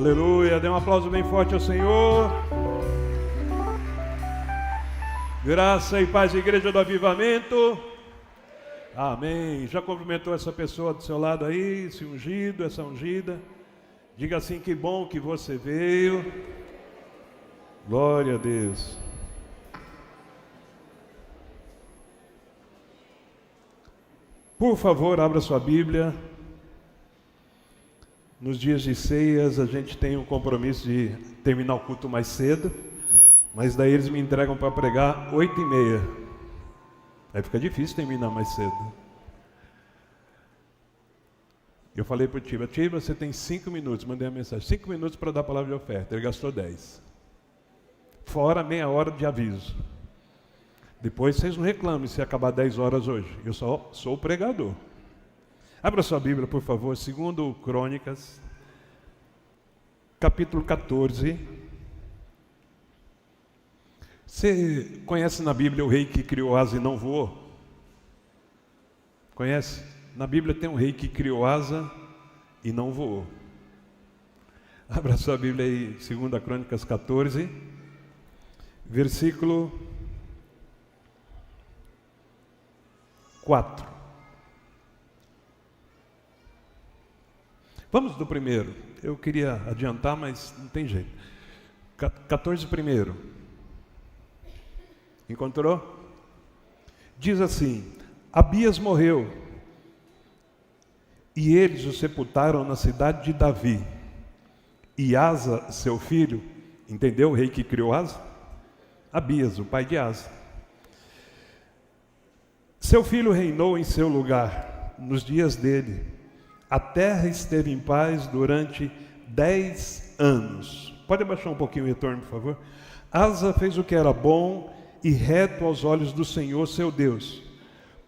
Aleluia, dê um aplauso bem forte ao Senhor. Graça e paz, Igreja do Avivamento. Amém. Já cumprimentou essa pessoa do seu lado aí, esse ungido, essa ungida? Diga assim: que bom que você veio. Glória a Deus. Por favor, abra sua Bíblia. Nos dias de ceias a gente tem um compromisso de terminar o culto mais cedo, mas daí eles me entregam para pregar 8h30. Aí fica difícil terminar mais cedo. Eu falei para o Tiba: você tem 5 minutos, mandei a mensagem, 5 minutos para dar a palavra de oferta. Ele gastou 10. Fora meia hora de aviso. Depois vocês não reclamem se acabar 10 horas hoje. Eu só sou o pregador. Abra sua Bíblia, por favor, 2 Crônicas, capítulo 14. Você conhece na Bíblia o rei que criou asa e não voou? Conhece? Na Bíblia tem um rei que criou asa e não voou. Abra sua Bíblia aí, 2 Crônicas 14, versículo 4. Vamos do primeiro. Eu queria adiantar, mas não tem jeito. 14 primeiro. Encontrou? Diz assim: Abias morreu, e eles o sepultaram na cidade de Davi. E Asa, seu filho, entendeu o rei que criou Asa? Abias, o pai de Asa. Seu filho reinou em seu lugar, nos dias dele. A terra esteve em paz durante 10 anos. Pode abaixar um pouquinho o retorno, por favor? Asa fez o que era bom e reto aos olhos do Senhor, seu Deus,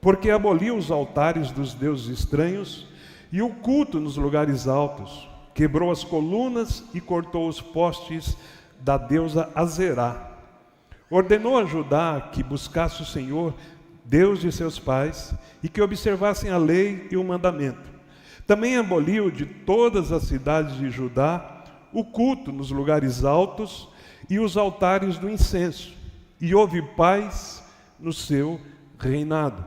porque aboliu os altares dos deuses estranhos e o culto nos lugares altos, quebrou as colunas e cortou os postes da deusa Azerá. Ordenou a Judá que buscasse o Senhor, Deus de seus pais, e que observassem a lei e o mandamento. Também aboliu de todas as cidades de Judá o culto nos lugares altos e os altares do incenso, e houve paz no seu reinado.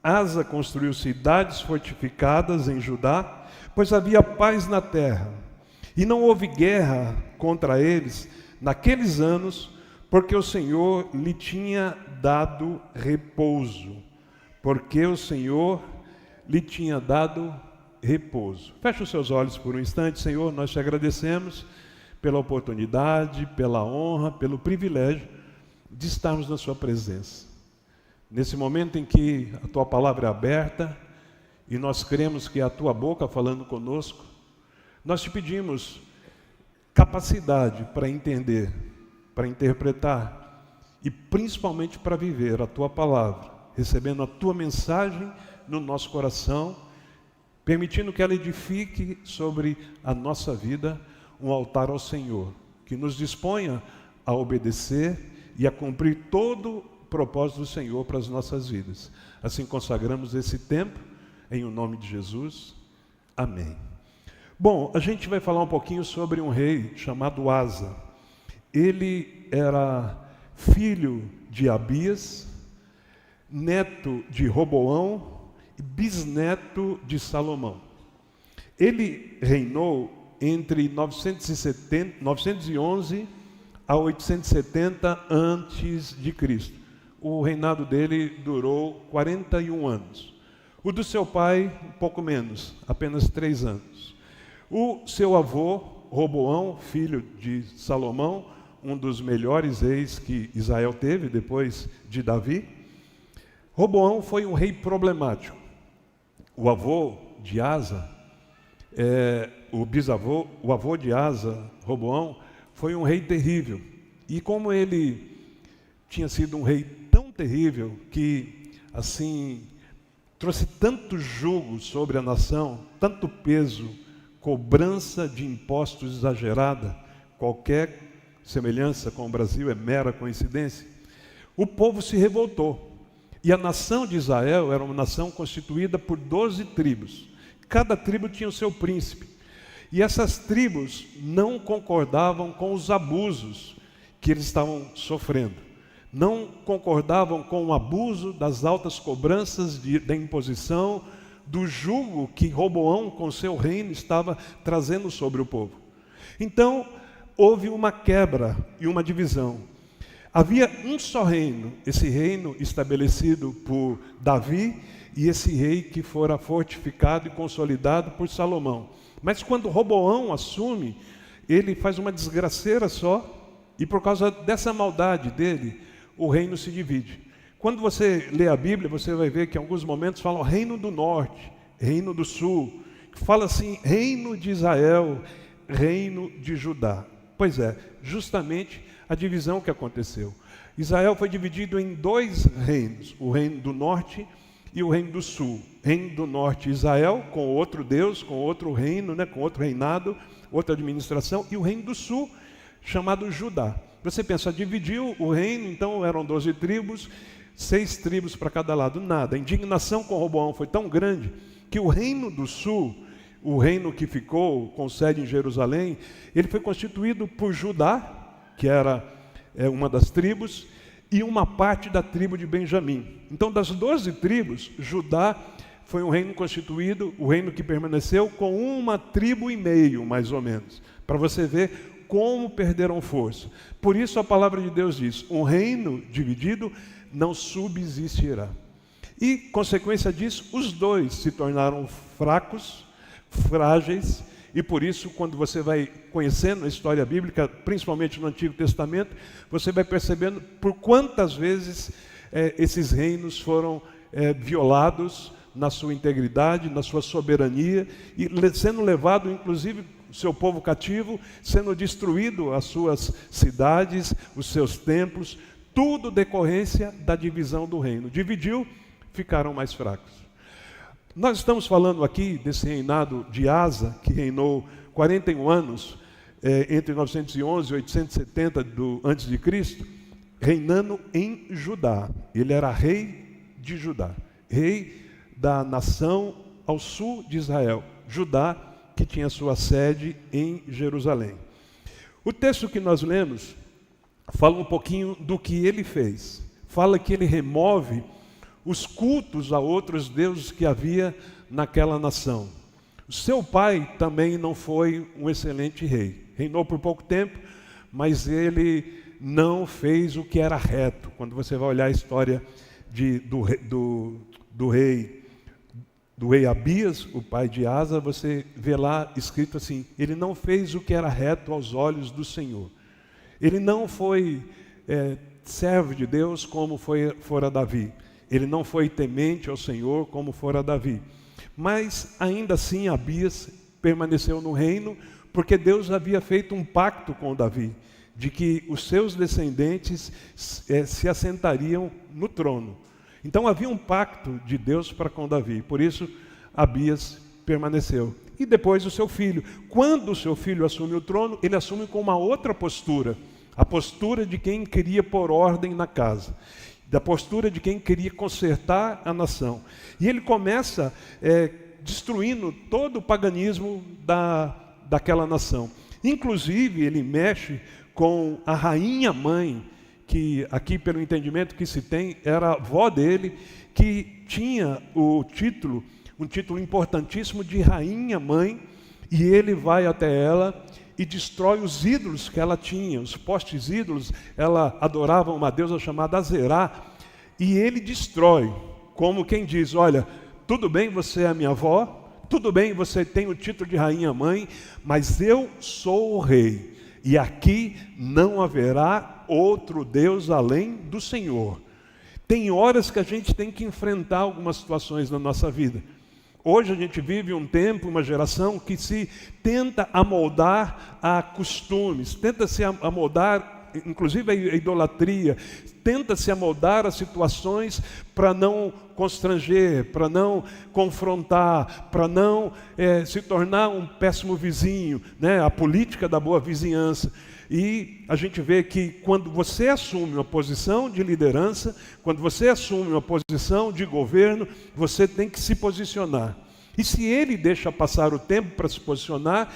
Asa construiu cidades fortificadas em Judá, pois havia paz na terra, e não houve guerra contra eles naqueles anos, porque o Senhor lhe tinha dado repouso. Porque o Senhor lhe tinha dado repouso. Feche os seus olhos por um instante. Senhor, nós te agradecemos pela oportunidade, pela honra, pelo privilégio de estarmos na sua presença. Nesse momento em que a tua palavra é aberta e nós cremos que é a tua boca falando conosco, nós te pedimos capacidade para entender, para interpretar e principalmente para viver a tua palavra, recebendo a tua mensagem no nosso coração, permitindo que ela edifique sobre a nossa vida um altar ao Senhor, que nos disponha a obedecer e a cumprir todo o propósito do Senhor para as nossas vidas. Assim consagramos esse tempo, em o nome de Jesus. Amém. Bom, a gente vai falar um pouquinho sobre um rei chamado Asa. Ele era filho de Abias, neto de Roboão, bisneto de Salomão. Ele reinou entre 911 a 870 antes de Cristo. O reinado dele durou 41 anos. O do seu pai, um pouco menos, apenas 3 anos. O seu avô, Roboão, filho de Salomão, um dos melhores reis que Israel teve depois de Davi. Roboão foi um rei problemático. O avô de Asa, o avô de Asa, Roboão, foi um rei terrível. E como ele tinha sido um rei tão terrível que, assim, trouxe tanto jugo sobre a nação, tanto peso, cobrança de impostos exagerada, qualquer semelhança com o Brasil é mera coincidência, o povo se revoltou. E a nação de Israel era uma nação constituída por 12 tribos. Cada tribo tinha o seu príncipe. E essas tribos não concordavam com os abusos que eles estavam sofrendo. Não concordavam com o abuso das altas cobranças da imposição, do jugo que Roboão com seu reino estava trazendo sobre o povo. Então, houve uma quebra e uma divisão. Havia um só reino, esse reino estabelecido por Davi e esse rei que fora fortificado e consolidado por Salomão. Mas quando Roboão assume, ele faz uma desgraceira só, e por causa dessa maldade dele, o reino se divide. Quando você lê a Bíblia, você vai ver que em alguns momentos fala reino do norte, reino do sul, fala assim, reino de Israel, reino de Judá. Pois é, justamente a divisão que aconteceu. Israel foi dividido em dois reinos, o reino do norte e o reino do sul. Reino do norte, Israel, com outro Deus, com outro reino, com outro reinado, outra administração, e o reino do sul, chamado Judá. Você pensa, dividiu o reino, então eram 12 tribos, 6 tribos para cada lado, nada. A indignação com Roboão foi tão grande que o reino do sul, o reino que ficou com sede em Jerusalém, ele foi constituído por Judá, que era uma das tribos, e uma parte da tribo de Benjamim. Então, das 12 tribos, Judá foi um reino constituído, o reino que permaneceu com uma tribo e meio, mais ou menos, para você ver como perderam força. Por isso a palavra de Deus diz, um reino dividido não subsistirá. E, consequência disso, os dois se tornaram fracos, frágeis, e por isso, quando você vai conhecendo a história bíblica, principalmente no Antigo Testamento, você vai percebendo por quantas vezes esses reinos foram violados na sua integridade, na sua soberania, e sendo levado, inclusive, o seu povo cativo, sendo destruído as suas cidades, os seus templos, tudo decorrência da divisão do reino. Dividiu, ficaram mais fracos. Nós estamos falando aqui desse reinado de Asa, que reinou 41 anos, entre 911 e 870 a.C., reinando em Judá. Ele era rei de Judá, rei da nação ao sul de Israel, Judá, que tinha sua sede em Jerusalém. O texto que nós lemos fala um pouquinho do que ele fez. Fala que ele remove os cultos a outros deuses que havia naquela nação. O seu pai também não foi um excelente rei. Reinou por pouco tempo, mas ele não fez o que era reto. Quando você vai olhar a história do rei Abias, o pai de Asa, você vê lá escrito assim, ele não fez o que era reto aos olhos do Senhor. Ele não foi servo de Deus como fora Davi. Ele não foi temente ao Senhor como fora Davi. Mas ainda assim Abias permaneceu no reino, porque Deus havia feito um pacto com Davi, de que os seus descendentes se assentariam no trono. Então havia um pacto de Deus para com Davi, por isso Abias permaneceu. E depois o seu filho. Quando o seu filho assume o trono, ele assume com uma outra postura, a postura de quem queria pôr ordem na casa, da postura de quem queria consertar a nação. E ele começa destruindo todo o paganismo daquela nação. Inclusive ele mexe com a rainha mãe, que aqui pelo entendimento que se tem, era a avó dele, que tinha um título importantíssimo de rainha mãe, e ele vai até ela e destrói os ídolos que ela tinha, os postes ídolos. Ela adorava uma deusa chamada Azerá, e ele destrói, como quem diz, olha, tudo bem você é a minha avó, tudo bem você tem o título de rainha mãe, mas eu sou o rei, e aqui não haverá outro Deus além do Senhor. Tem horas que a gente tem que enfrentar algumas situações na nossa vida. Hoje a gente vive um tempo, uma geração que se tenta amoldar a costumes, tenta se amoldar, inclusive a idolatria, tenta se amoldar a situações para não constranger, para não confrontar, para não se tornar um péssimo vizinho, a política da boa vizinhança. E a gente vê que quando você assume uma posição de liderança, quando você assume uma posição de governo, você tem que se posicionar. E se ele deixa passar o tempo para se posicionar,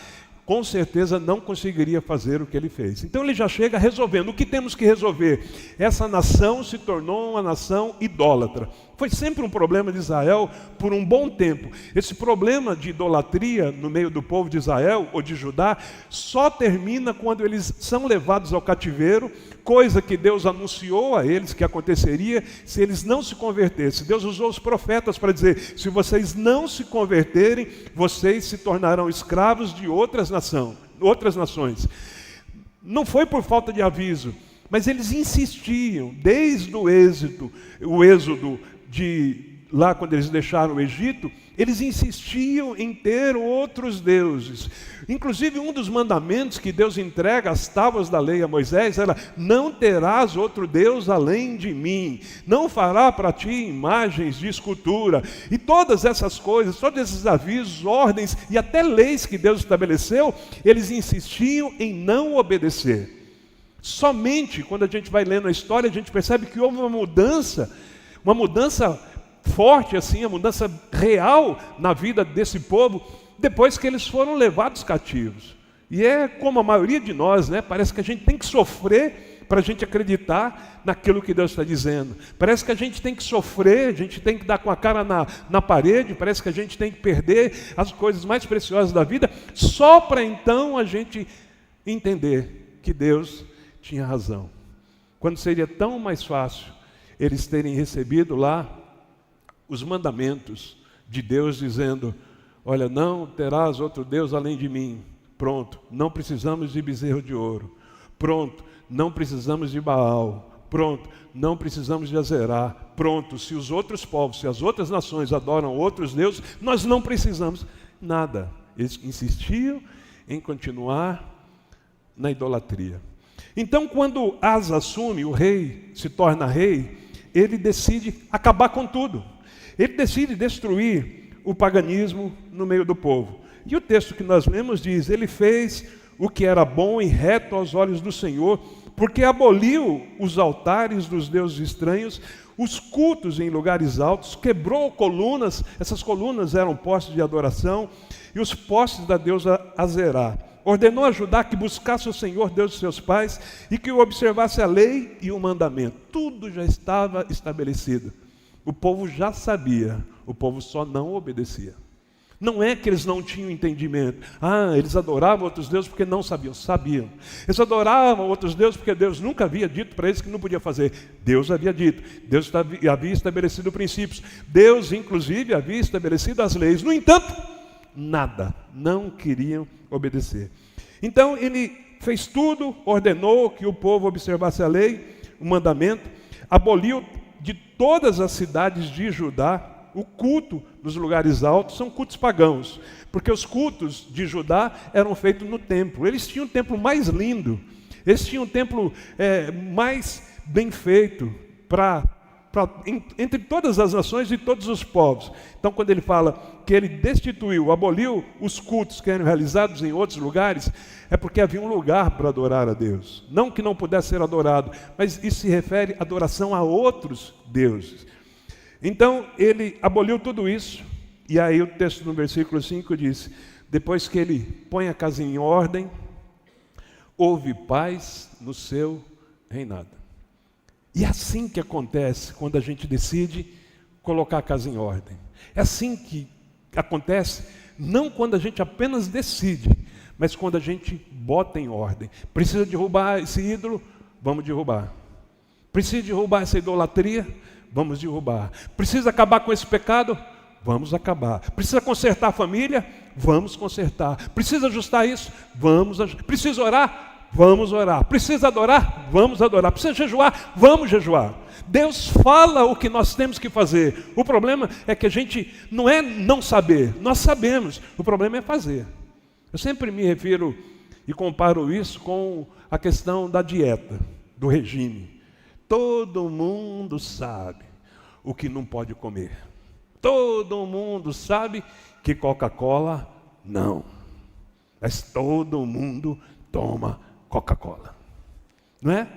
com certeza não conseguiria fazer o que ele fez. Então ele já chega resolvendo. O que temos que resolver? Essa nação se tornou uma nação idólatra. Foi sempre um problema de Israel por um bom tempo. Esse problema de idolatria no meio do povo de Israel ou de Judá só termina quando eles são levados ao cativeiro, coisa que Deus anunciou a eles que aconteceria se eles não se convertessem. Deus usou os profetas para dizer: se vocês não se converterem, vocês se tornarão escravos de outras nações. Não foi por falta de aviso, mas eles insistiam, desde o êxodo de lá quando eles deixaram o Egito, eles insistiam em ter outros deuses. Inclusive um dos mandamentos que Deus entrega às tábuas da lei a Moisés era: não terás outro Deus além de mim, não fará para ti imagens de escultura. E todas essas coisas, todos esses avisos, ordens e até leis que Deus estabeleceu, eles insistiam em não obedecer. Somente quando a gente vai lendo a história, a gente percebe que houve uma mudança forte assim, a mudança real na vida desse povo, depois que eles foram levados cativos. E é como a maioria de nós, né? Parece que a gente tem que sofrer para a gente acreditar naquilo que Deus está dizendo. Parece que a gente tem que sofrer, a gente tem que dar com a cara na parede, parece que a gente tem que perder as coisas mais preciosas da vida, só para então a gente entender que Deus tinha razão. Quando seria tão mais fácil eles terem recebido lá os mandamentos de Deus dizendo: olha, não terás outro Deus além de mim. Pronto, não precisamos de bezerro de ouro. Pronto, não precisamos de Baal. Pronto, não precisamos de Azerá. Pronto, se os outros povos, se as outras nações adoram outros deuses, nós não precisamos nada. Eles insistiam em continuar na idolatria. Então, quando Asa assume, o rei se torna rei, ele decide acabar com tudo. Ele decide destruir o paganismo no meio do povo. E o texto que nós lemos diz: ele fez o que era bom e reto aos olhos do Senhor, porque aboliu os altares dos deuses estranhos, os cultos em lugares altos, quebrou colunas, essas colunas eram postes de adoração, e os postes da deusa Azerá. Ordenou a Judá que buscasse o Senhor, Deus de seus pais, e que observasse a lei e o mandamento. Tudo já estava estabelecido. O povo já sabia, o povo só não obedecia. Não é que eles não tinham entendimento. Eles adoravam outros deuses porque não sabiam. Sabiam. Eles adoravam outros deuses porque Deus nunca havia dito para eles que não podia fazer. Deus havia dito. Deus havia estabelecido princípios. Deus, inclusive, havia estabelecido as leis. No entanto, nada. Não queriam obedecer. Então, ele fez tudo, ordenou que o povo observasse a lei, o mandamento, aboliu de todas as cidades de Judá o culto nos lugares altos. São cultos pagãos, porque os cultos de Judá eram feitos no templo. Eles tinham um templo mais lindo, eles tinham um templo mais bem feito entre todas as nações e todos os povos. Então, quando ele fala que ele destituiu, aboliu os cultos que eram realizados em outros lugares, é porque havia um lugar para adorar a Deus. Não que não pudesse ser adorado, mas isso se refere à adoração a outros deuses. Então, ele aboliu tudo isso, e aí o texto no versículo 5 diz: depois que ele põe a casa em ordem, houve paz no seu reinado. E é assim que acontece quando a gente decide colocar a casa em ordem. É assim que acontece, não quando a gente apenas decide, mas quando a gente bota em ordem. Precisa derrubar esse ídolo? Vamos derrubar. Precisa derrubar essa idolatria? Vamos derrubar. Precisa acabar com esse pecado? Vamos acabar. Precisa consertar a família? Vamos consertar. Precisa ajustar isso? Vamos ajustar. Precisa orar? Vamos orar. Precisa adorar? Vamos adorar. Precisa jejuar? Vamos jejuar. Deus fala o que nós temos que fazer. O problema é que a gente não é não saber, nós sabemos. O problema é fazer. Eu sempre me refiro e comparo isso com a questão da dieta, do regime. Todo mundo sabe o que não pode comer. Todo mundo sabe que Coca-Cola não. Mas todo mundo toma Coca-Cola. Não é?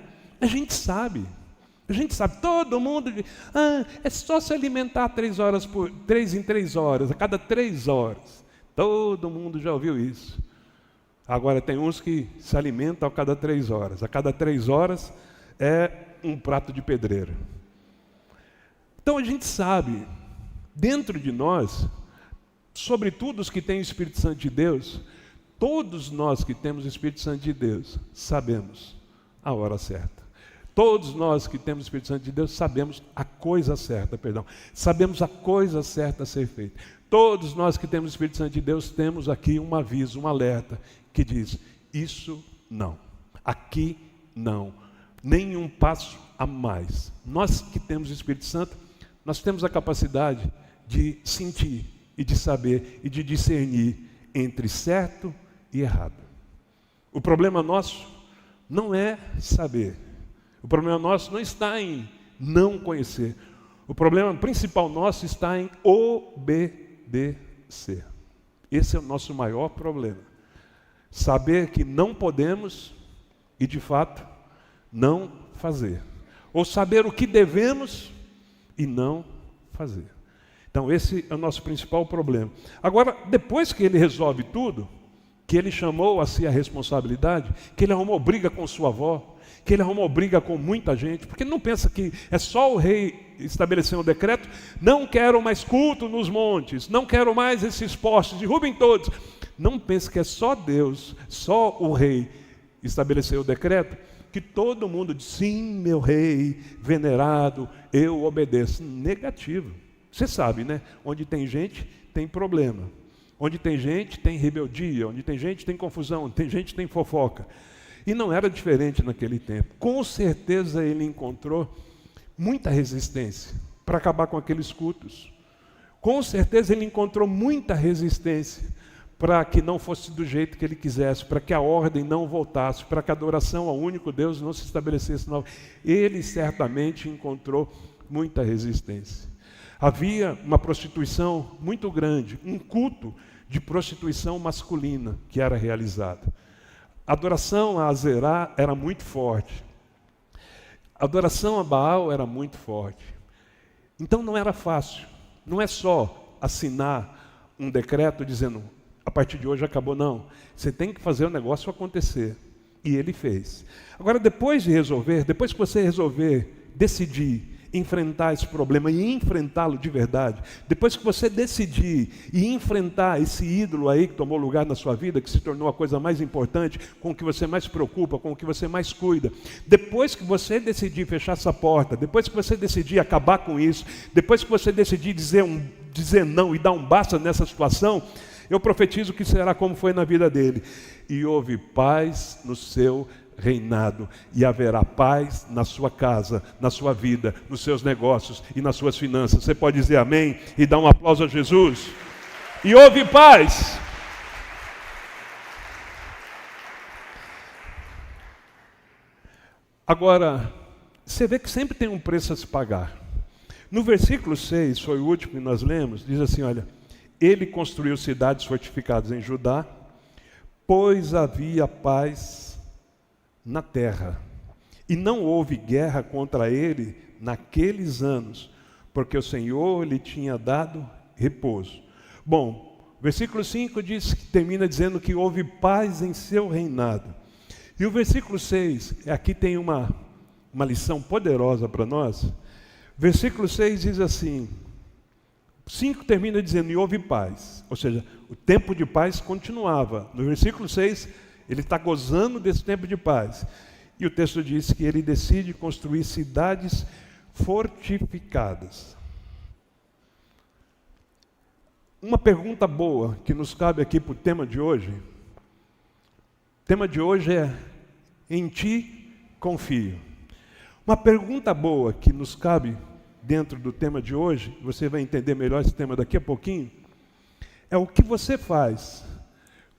A gente sabe, todo mundo diz: é só se alimentar 3 em 3 horas, a cada 3 horas. Todo mundo já ouviu isso. Agora tem uns que se alimentam a cada 3 horas. A cada 3 horas é um prato de pedreiro. Então a gente sabe, dentro de nós, sobretudo os que têm o Espírito Santo de Deus, todos nós que temos o Espírito Santo de Deus, sabemos a hora certa. Todos nós que temos o Espírito Santo de Deus sabemos a coisa certa, sabemos a coisa certa a ser feita. Todos nós que temos o Espírito Santo de Deus temos aqui um aviso, um alerta, que diz, isso não, aqui não, nenhum passo a mais. Nós que temos o Espírito Santo, nós temos a capacidade de sentir e de saber e de discernir entre certo e errado. O problema nosso não é saber. O problema nosso não está em não conhecer. O problema principal nosso está em obedecer. Esse é o nosso maior problema. Saber que não podemos e, de fato, não fazer. Ou saber o que devemos e não fazer. Então, esse é o nosso principal problema. Agora, depois que ele resolve tudo, que ele chamou a si a responsabilidade, que ele arrumou briga com sua avó, que ele arrumou briga com muita gente, porque ele não pensa que é só o rei estabelecer um decreto, não quero mais culto nos montes, não quero mais esses postes, derrubem todos. Não pense que é só Deus, só o rei estabelecer o decreto, que todo mundo diz, sim, meu rei venerado, eu obedeço. Negativo. Você sabe, né? Onde tem gente, tem problema. Onde tem gente, tem rebeldia. Onde tem gente, tem confusão. Onde tem gente, tem fofoca. E não era diferente naquele tempo. Com certeza ele encontrou muita resistência para acabar com aqueles cultos. Com certeza ele encontrou muita resistência para que não fosse do jeito que ele quisesse, para que a ordem não voltasse, para que a adoração ao único Deus não se estabelecesse de novo. Ele certamente encontrou muita resistência. Havia uma prostituição muito grande, um culto de prostituição masculina que era realizado. A adoração a Azerá era muito forte. A adoração a Baal era muito forte. Então não era fácil. Não é só assinar um decreto dizendo, a partir de hoje acabou, não. Você tem que fazer o negócio acontecer. E ele fez. Agora, depois que você resolver, decidir, enfrentar esse problema e enfrentá-lo de verdade, depois que você decidir e enfrentar esse ídolo aí que tomou lugar na sua vida, que se tornou a coisa mais importante, com o que você mais se preocupa, com o que você mais cuida, depois que você decidir fechar essa porta, depois que você decidir acabar com isso, depois que você decidir dizer não e dar um basta nessa situação, eu profetizo que será como foi na vida dele. E houve paz no seu reinado, e haverá paz na sua casa, na sua vida, nos seus negócios e nas suas finanças. Você pode dizer amém e dar um aplauso a Jesus? E houve paz. Agora, você vê que sempre tem um preço a se pagar. No versículo 6, foi o último que nós lemos, diz assim, olha, ele construiu cidades fortificadas em Judá, pois havia paz na terra, e não houve guerra contra ele naqueles anos, porque o Senhor lhe tinha dado repouso. Bom, versículo 5 termina dizendo que houve paz em seu reinado. E o versículo 6, aqui tem uma lição poderosa para nós. Versículo 6 diz assim, 5 termina dizendo, e houve paz. Ou seja, o tempo de paz continuava. No versículo 6, ele está gozando desse tempo de paz. E o texto diz que ele decide construir cidades fortificadas. Uma pergunta boa que nos cabe aqui para o tema de hoje. O tema de hoje é, em ti confio. Uma pergunta boa que nos cabe dentro do tema de hoje, você vai entender melhor esse tema daqui a pouquinho, é o que você faz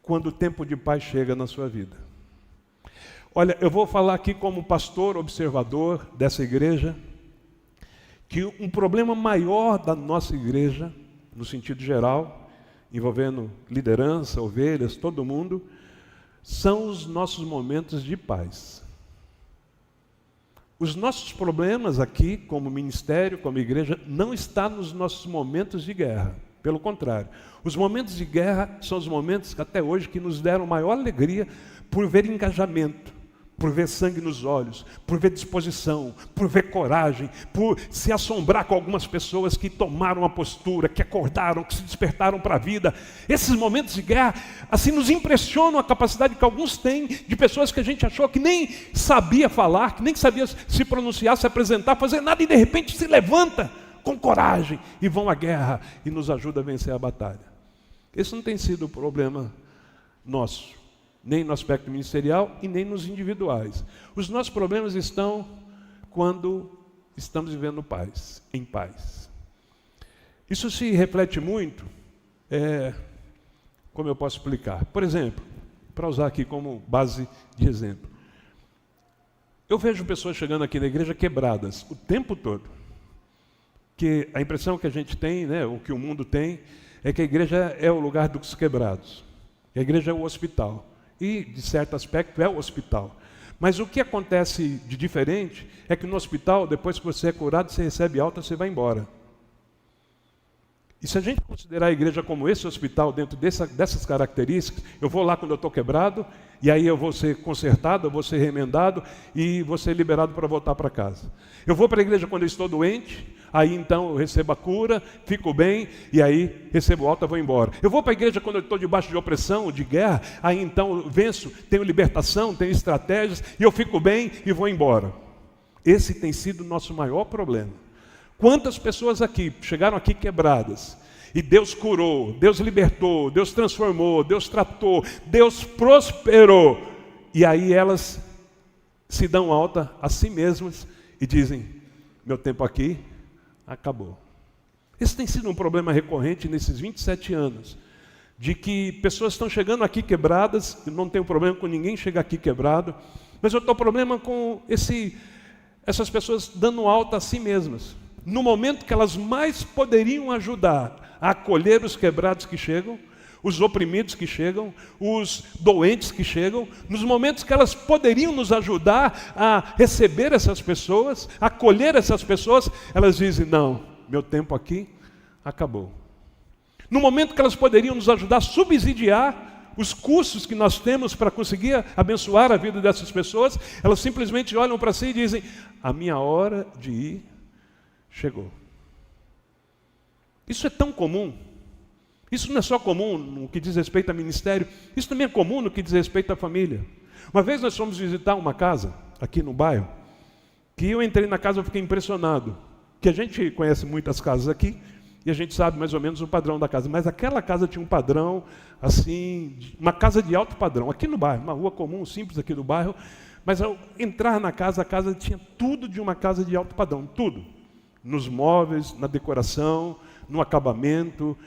quando o tempo de paz chega na sua vida. Olha, eu vou falar aqui como pastor observador dessa igreja, que um problema maior da nossa igreja, no sentido geral, envolvendo liderança, ovelhas, todo mundo, são os nossos momentos de paz. Os nossos problemas aqui, como ministério, como igreja, não estão nos nossos momentos de guerra. Pelo contrário, os momentos de guerra são os momentos que até hoje que nos deram maior alegria por ver engajamento, por ver sangue nos olhos, por ver disposição, por ver coragem, por se assombrar com algumas pessoas que tomaram a postura, que acordaram, que se despertaram para a vida. Esses momentos de guerra, assim, nos impressionam a capacidade que alguns têm de pessoas que a gente achou que nem sabia falar, que nem sabia se pronunciar, se apresentar, fazer nada, e de repente se levanta com coragem e vão à guerra e nos ajuda a vencer a batalha. Esse não tem sido o problema nosso, nem no aspecto ministerial e nem nos individuais. Os nossos problemas estão quando estamos vivendo em paz. Isso se reflete muito, como eu posso explicar? Por exemplo, para usar aqui como base de exemplo, eu vejo pessoas chegando aqui na igreja quebradas o tempo todo. Que a impressão que a gente tem, o que o mundo tem, é que a igreja é o lugar dos quebrados. A igreja é o hospital. E, de certo aspecto, é o hospital. Mas o que acontece de diferente é que no hospital, depois que você é curado, você recebe alta, você vai embora. E se a gente considerar a igreja como esse hospital, dentro dessas características, eu vou lá quando eu estou quebrado, e aí eu vou ser consertado, eu vou ser remendado, e vou ser liberado para voltar para casa. Eu vou para a igreja quando eu estou doente, aí então eu recebo a cura, fico bem, e aí recebo alta e vou embora. Eu vou para a igreja quando eu estou debaixo de opressão, de guerra, aí então eu venço, tenho libertação, tenho estratégias, e eu fico bem e vou embora. Esse tem sido o nosso maior problema. Quantas pessoas aqui chegaram aqui quebradas, e Deus curou, Deus libertou, Deus transformou, Deus tratou, Deus prosperou, e aí elas se dão alta a si mesmas e dizem, meu tempo aqui acabou. Esse tem sido um problema recorrente nesses 27 anos, de que pessoas estão chegando aqui quebradas, eu não tenho problema com ninguém chegar aqui quebrado, mas eu tenho problema com essas pessoas dando alta a si mesmas. No momento que elas mais poderiam ajudar a acolher os quebrados que chegam, os oprimidos que chegam, os doentes que chegam, nos momentos que elas poderiam nos ajudar a receber essas pessoas, a acolher essas pessoas, elas dizem, não, meu tempo aqui acabou. No momento que elas poderiam nos ajudar a subsidiar os custos que nós temos para conseguir abençoar a vida dessas pessoas, elas simplesmente olham para si e dizem, a minha hora de ir chegou. Isso é tão comum. Isso não é só comum no que diz respeito a ministério, isso também é comum no que diz respeito à família. Uma vez nós fomos visitar uma casa, aqui no bairro, que eu entrei na casa e fiquei impressionado, que a gente conhece muitas casas aqui, e a gente sabe mais ou menos o padrão da casa, mas aquela casa tinha um padrão, assim, uma casa de alto padrão, aqui no bairro, uma rua comum, simples aqui do bairro, mas ao entrar na casa, a casa tinha tudo de uma casa de alto padrão, tudo. Nos móveis, na decoração, no acabamento,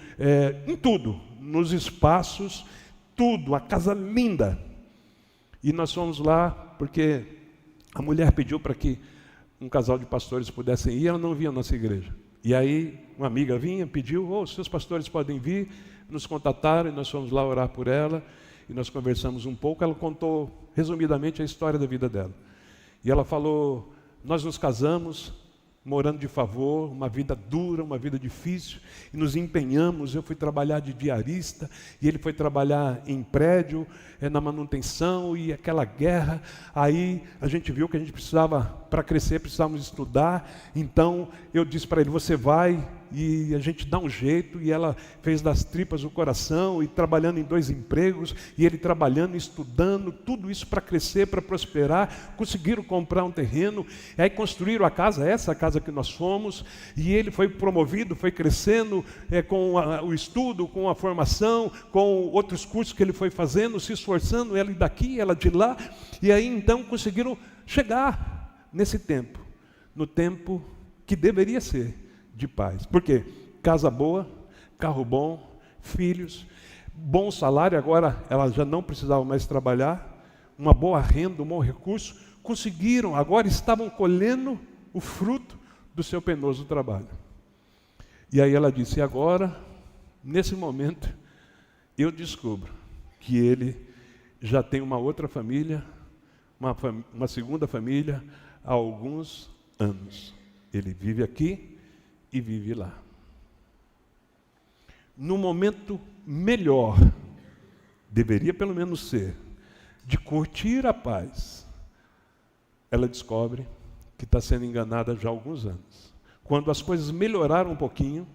em tudo, nos espaços, tudo, a casa linda. E nós fomos lá porque a mulher pediu para que um casal de pastores pudessem ir, ela não vinha à nossa igreja. E aí uma amiga vinha, pediu, os seus pastores podem vir, nos contataram e nós fomos lá orar por ela, e nós conversamos um pouco, ela contou resumidamente a história da vida dela. E ela falou, nós nos casamos, morando de favor, uma vida dura, uma vida difícil, e nos empenhamos, eu fui trabalhar de diarista, e ele foi trabalhar em prédio, na manutenção, e aquela guerra, aí a gente viu que a gente precisava, para crescer, precisávamos estudar, então eu disse para ele, você vai, e a gente dá um jeito, e ela fez das tripas o coração, e trabalhando em 2 empregos, e ele trabalhando, estudando, tudo isso para crescer, para prosperar, conseguiram comprar um terreno, e aí construíram a casa, essa casa que nós fomos, e ele foi promovido, foi crescendo com o estudo, com a formação, com outros cursos que ele foi fazendo, se esforçando, ela daqui, ela de lá, e aí então conseguiram chegar nesse tempo, no tempo que deveria ser de paz. Por quê? Casa boa, carro bom, filhos, bom salário, agora ela já não precisava mais trabalhar, uma boa renda, um bom recurso, conseguiram, agora estavam colhendo o fruto do seu penoso trabalho. E aí ela disse, e agora, nesse momento, eu descubro que ele já tem uma outra família, uma segunda família, há alguns anos. Ele vive aqui e vive lá. no momento melhor, deveria pelo menos ser, de curtir a paz, ela descobre que está sendo enganada já há alguns anos. Quando as coisas melhoraram um pouquinho,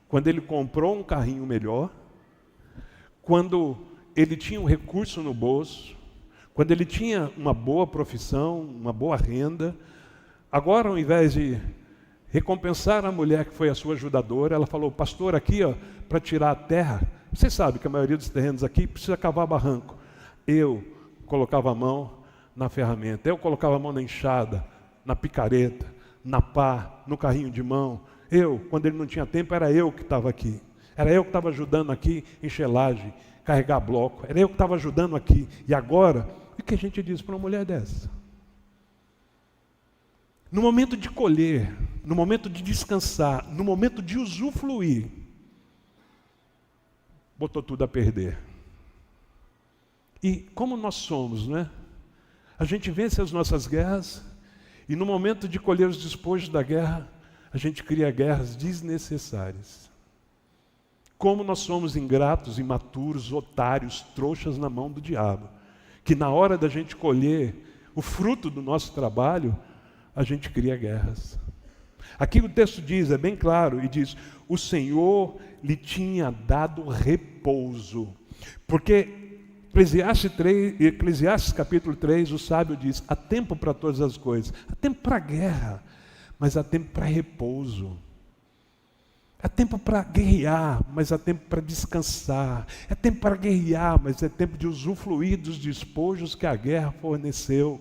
quando ele comprou um carrinho melhor, quando ele tinha um recurso no bolso, quando ele tinha uma boa profissão, uma boa renda, agora ao invés de recompensar a mulher que foi a sua ajudadora, ela falou: pastor, aqui para tirar a terra, você sabe que a maioria dos terrenos aqui precisa cavar barranco. Eu colocava a mão na ferramenta, eu colocava a mão na enxada, na picareta, na pá, no carrinho de mão. Quando ele não tinha tempo, era eu que estava aqui. Era eu que estava ajudando aqui em chelagem, carregar bloco. Era eu que estava ajudando aqui. E agora, o que a gente diz para uma mulher dessa? No momento de colher, no momento de descansar, no momento de usufruir, botou tudo a perder. E como nós somos, não é? A gente vence as nossas guerras e no momento de colher os despojos da guerra, a gente cria guerras desnecessárias. Como nós somos ingratos, imaturos, otários, trouxas na mão do diabo, que na hora da gente colher o fruto do nosso trabalho, a gente cria guerras. Aqui o texto diz, é bem claro, e diz: o Senhor lhe tinha dado repouso. Porque Eclesiastes capítulo 3, o sábio diz: há tempo para todas as coisas. Há tempo para guerra, mas há tempo para repouso. Há tempo para guerrear, mas há tempo para descansar. É tempo para guerrear, mas é tempo de usufruir dos despojos que a guerra forneceu.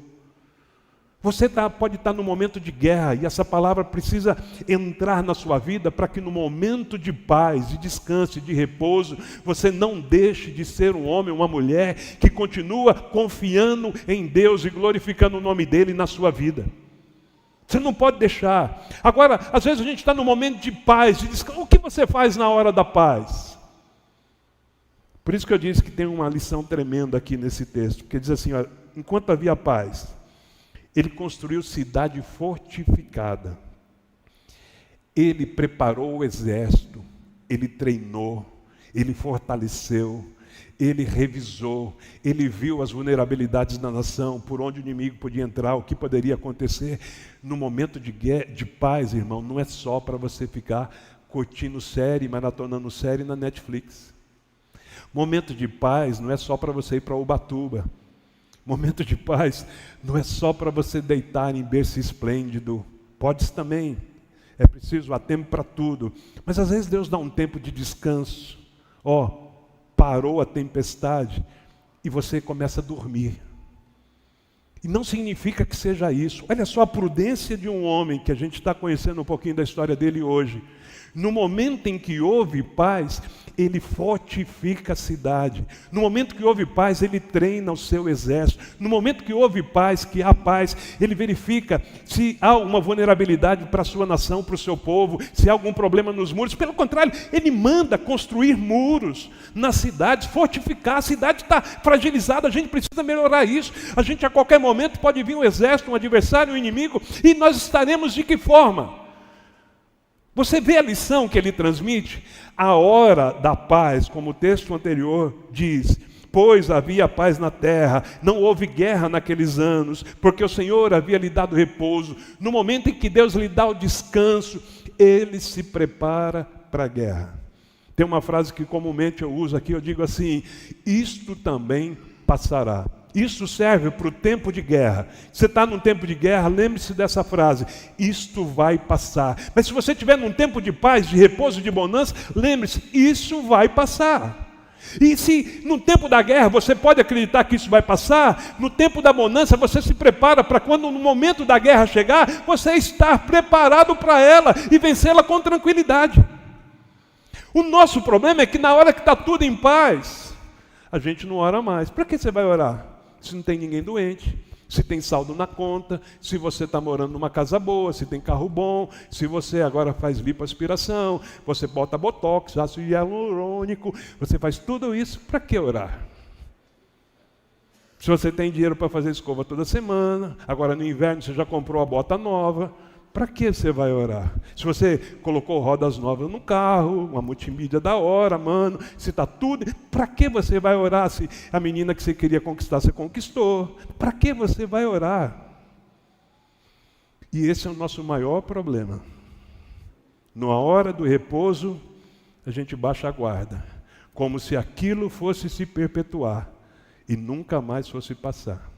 Você pode estar no momento de guerra e essa palavra precisa entrar na sua vida para que no momento de paz, de descanso e de repouso, você não deixe de ser um homem, uma mulher que continua confiando em Deus e glorificando o nome dEle na sua vida. Você não pode deixar. Agora, às vezes a gente está no momento de paz, de descanso. O que você faz na hora da paz? Por isso que eu disse que tem uma lição tremenda aqui nesse texto, porque diz assim: olha, enquanto havia paz, ele construiu cidade fortificada. Ele preparou o exército, ele treinou, ele fortaleceu, ele revisou, ele viu as vulnerabilidades da nação, por onde o inimigo podia entrar, o que poderia acontecer. No momento de paz, irmão, não é só para você ficar curtindo série, maratonando série na Netflix. Momento de paz não é só para você ir para Ubatuba. Momento de paz não é só para você deitar em berço esplêndido. Pode também. É preciso, há tempo para tudo. Mas às vezes Deus dá um tempo de descanso. Parou a tempestade e você começa a dormir. E não significa que seja isso. Olha só a prudência de um homem que a gente está conhecendo um pouquinho da história dele hoje. No momento em que houve paz, ele fortifica a cidade. No momento que houve paz, ele treina o seu exército. No momento que houve paz, que há paz, ele verifica se há uma vulnerabilidade para a sua nação, para o seu povo, se há algum problema nos muros. Pelo contrário, ele manda construir muros nas cidades, fortificar. A cidade está fragilizada, a gente precisa melhorar isso. A gente a qualquer momento pode vir um exército, um adversário, um inimigo, e nós estaremos de que forma? Você vê a lição que ele transmite? A hora da paz, como o texto anterior diz: pois havia paz na terra, não houve guerra naqueles anos, porque o Senhor havia lhe dado repouso. No momento em que Deus lhe dá o descanso, ele se prepara para a guerra. Tem uma frase que comumente eu uso aqui, eu digo assim: isto também passará. Isso serve para o tempo de guerra. Você está num tempo de guerra, lembre-se dessa frase: isto vai passar. Mas se você estiver num tempo de paz, de repouso, de bonança, lembre-se, isso vai passar. E se no tempo da guerra você pode acreditar que isso vai passar, no tempo da bonança você se prepara para quando no momento da guerra chegar, você estar preparado para ela e vencê-la com tranquilidade. O nosso problema é que na hora que está tudo em paz, a gente não ora mais. Para que você vai orar? Se não tem ninguém doente, se tem saldo na conta, se você está morando numa casa boa, se tem carro bom, se você agora faz lipoaspiração, você bota botox, ácido hialurônico, você faz tudo isso, para que orar? Se você tem dinheiro para fazer escova toda semana, agora no inverno você já comprou a bota nova, Para que você vai orar? Se você colocou rodas novas no carro, uma multimídia da hora, mano, se está tudo, para que você vai orar se a menina que você queria conquistar, você conquistou? Para que você vai orar? E esse é o nosso maior problema. Na hora do repouso, a gente baixa a guarda, como se aquilo fosse se perpetuar e nunca mais fosse passar.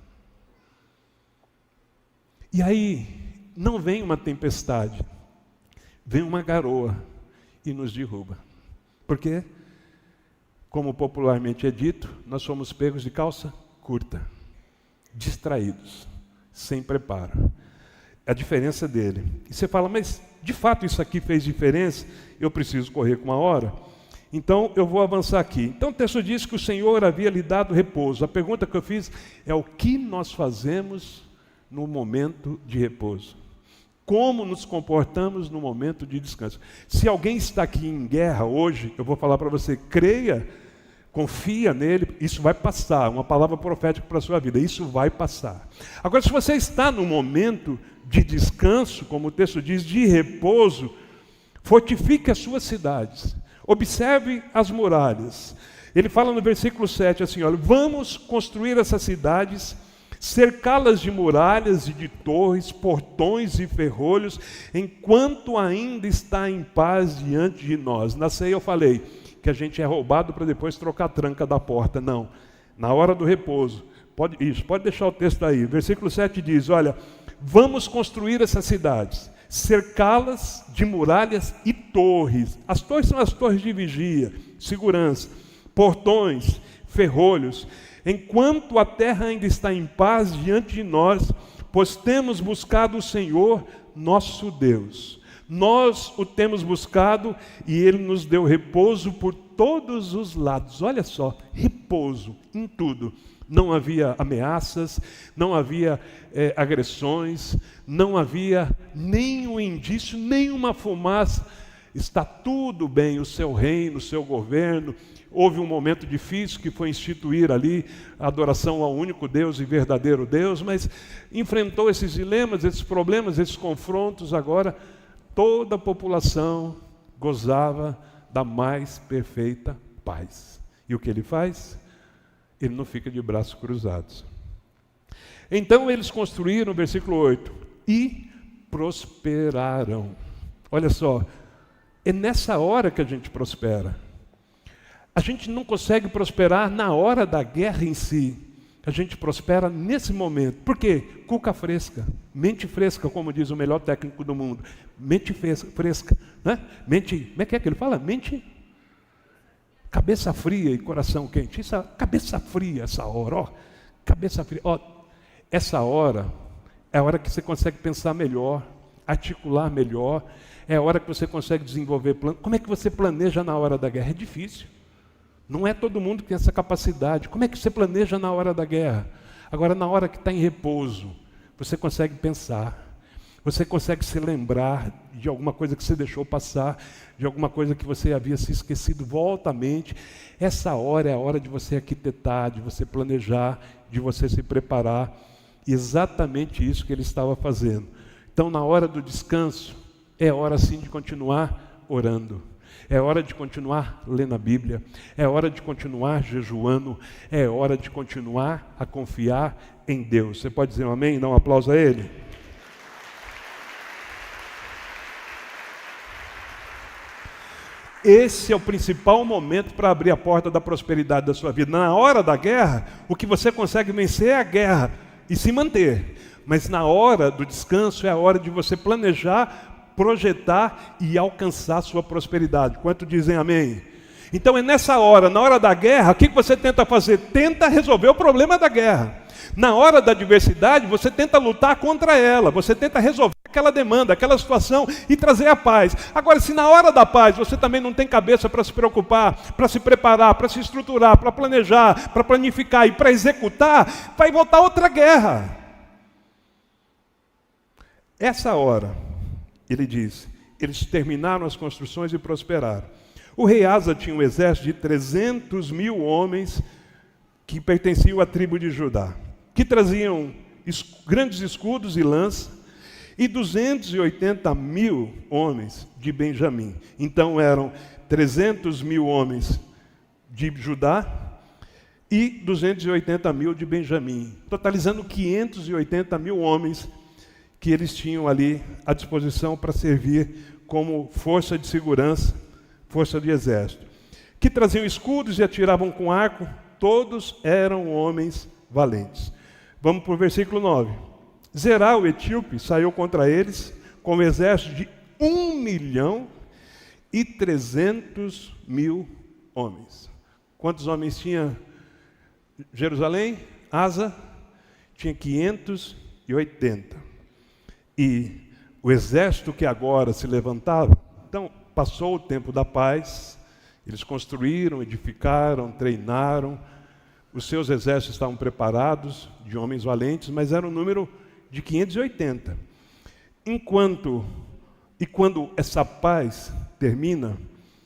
E aí, não vem uma tempestade, vem uma garoa e nos derruba. Por quê? Como popularmente é dito, nós somos pegos de calça curta, distraídos, sem preparo. A diferença dele. E você fala, mas de fato isso aqui fez diferença? Eu preciso correr com uma hora? Então eu vou avançar aqui. Então o texto diz que o Senhor havia lhe dado repouso. A pergunta que eu fiz é o que nós fazemos no momento de repouso? Como nos comportamos no momento de descanso? Se alguém está aqui em guerra hoje, eu vou falar para você, creia, confia nele, isso vai passar, uma palavra profética para a sua vida, isso vai passar. Agora, se você está no momento de descanso, como o texto diz, de repouso, fortifique as suas cidades, observe as muralhas. Ele fala no versículo 7 assim, olha, vamos construir essas cidades, cercá-las de muralhas e de torres, portões e ferrolhos, enquanto ainda está em paz diante de nós. Na ceia eu falei que a gente é roubado para depois trocar a tranca da porta. Não, na hora do repouso, pode deixar o texto aí. Versículo 7 diz, olha, vamos construir essas cidades, cercá-las de muralhas e torres. As torres são as torres de vigia, segurança, portões, ferrolhos, enquanto a terra ainda está em paz diante de nós, pois temos buscado o Senhor, nosso Deus. Nós o temos buscado e Ele nos deu repouso por todos os lados. Olha só, repouso em tudo. Não havia ameaças, não havia agressões, não havia nenhum indício, nenhuma fumaça. Está tudo bem, o seu reino, o seu governo. Houve um momento difícil que foi instituir ali a adoração ao único Deus e verdadeiro Deus, mas enfrentou esses dilemas, esses problemas, esses confrontos. Agora toda a população gozava da mais perfeita paz. E o que ele faz? Ele não fica de braços cruzados. Então eles construíram, versículo 8, e prosperaram. Olha só, é nessa hora que a gente prospera. A gente não consegue prosperar na hora da guerra em si. A gente prospera nesse momento. Por quê? Cuca fresca, mente fresca, como diz o melhor técnico do mundo. Mente fresca, né? Mente, como é que ele fala? Mente, cabeça fria e coração quente. Isso é cabeça fria essa hora, ó. Cabeça fria. Ó, essa hora é a hora que você consegue pensar melhor, articular melhor. É a hora que você consegue desenvolver plano. Como é que você planeja na hora da guerra? É difícil. Não é todo mundo que tem essa capacidade. Como é que você planeja na hora da guerra? Agora, na hora que está em repouso, você consegue pensar. Você consegue se lembrar de alguma coisa que você deixou passar, de alguma coisa que você havia se esquecido. Volta à mente. Essa hora é a hora de você arquitetar, de você planejar, de você se preparar. E exatamente isso que ele estava fazendo. Então, na hora do descanso, é hora sim de continuar orando. É hora de continuar lendo a Bíblia, é hora de continuar jejuando, é hora de continuar a confiar em Deus. Você pode dizer um amém? Dá um aplauso a Ele. Esse é o principal momento para abrir a porta da prosperidade da sua vida. Na hora da guerra, o que você consegue vencer é a guerra e se manter. Mas na hora do descanso é a hora de você planejar, projetar e alcançar sua prosperidade. Quanto dizem amém? Então é nessa hora, na hora da guerra, o que você tenta fazer? Tenta resolver o problema da guerra. Na hora da adversidade, você tenta lutar contra ela, você tenta resolver aquela demanda, aquela situação e trazer a paz. Agora, se na hora da paz você também não tem cabeça para se preocupar, para se preparar, para se estruturar, para planejar, para planificar e para executar, vai voltar outra guerra. Essa hora, ele diz, eles terminaram as construções e prosperaram. O rei Asa tinha um exército de 300.000 homens que pertenciam à tribo de Judá, que traziam grandes escudos e lanças, e 280 mil homens de Benjamim. Então eram 300 mil homens de Judá e 280 mil de Benjamim, totalizando 580 mil homens que eles tinham ali à disposição para servir como força de segurança, força de exército. Que traziam escudos e atiravam com arco, todos eram homens valentes. Vamos para o versículo 9. Zerá, o etíope, saiu contra eles com um exército de 1.300.000 homens. Quantos homens tinha Jerusalém? Asa tinha 580. E o exército que agora se levantava, então passou o tempo da paz, eles construíram, edificaram, treinaram, os seus exércitos estavam preparados, de homens valentes, mas era um número de 580. Quando essa paz termina,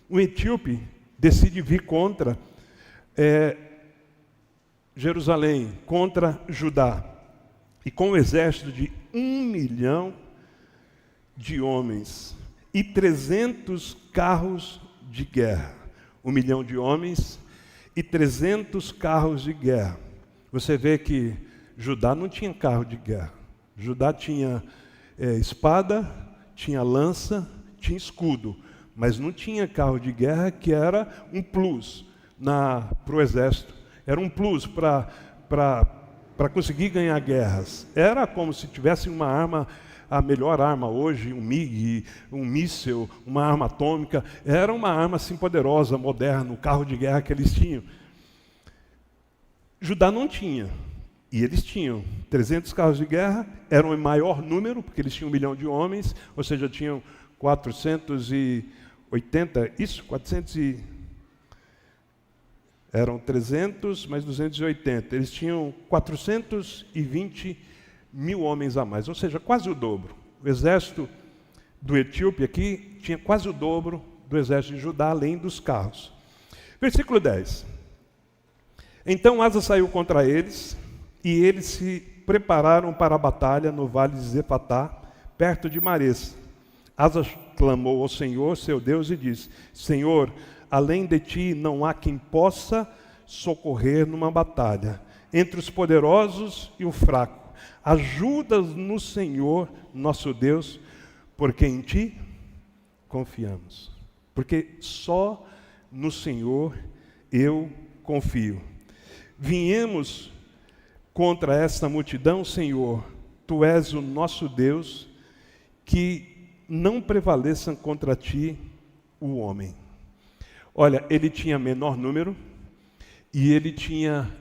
o etíope decide vir contra Jerusalém, contra Judá, e com um exército de 1 milhão de homens e 300 carros de guerra. 1 milhão de homens e 300 carros de guerra. Você vê que Judá não tinha carro de guerra. Judá tinha espada, tinha lança, tinha escudo, mas não tinha carro de guerra, que era um plus para o exército. Era um plus para conseguir ganhar guerras. Era como se tivesse uma arma, a melhor arma hoje, um MiG, um míssil, uma arma atômica. Era uma arma assim poderosa, moderna, o carro de guerra que eles tinham. Judá não tinha. E eles tinham 300 carros de guerra, eram em maior número, porque eles tinham 1 milhão de homens, ou seja, tinham 480, eram 300 mais 280, eles tinham 420 mil homens a mais, ou seja, quase o dobro. O exército do etíope aqui tinha quase o dobro do exército de Judá, além dos carros. Versículo 10. Então Asa saiu contra eles, e eles se prepararam para a batalha no vale de Zefatá, perto de Mares. Asa clamou ao Senhor, seu Deus, e disse: Senhor, além de ti não há quem possa socorrer numa batalha, entre os poderosos e o fraco. Ajuda-nos no Senhor, nosso Deus, porque em ti confiamos. Porque só no Senhor eu confio. Viemos contra esta multidão, Senhor, tu és o nosso Deus, que não prevaleça contra ti o homem. Olha, ele tinha menor número e ele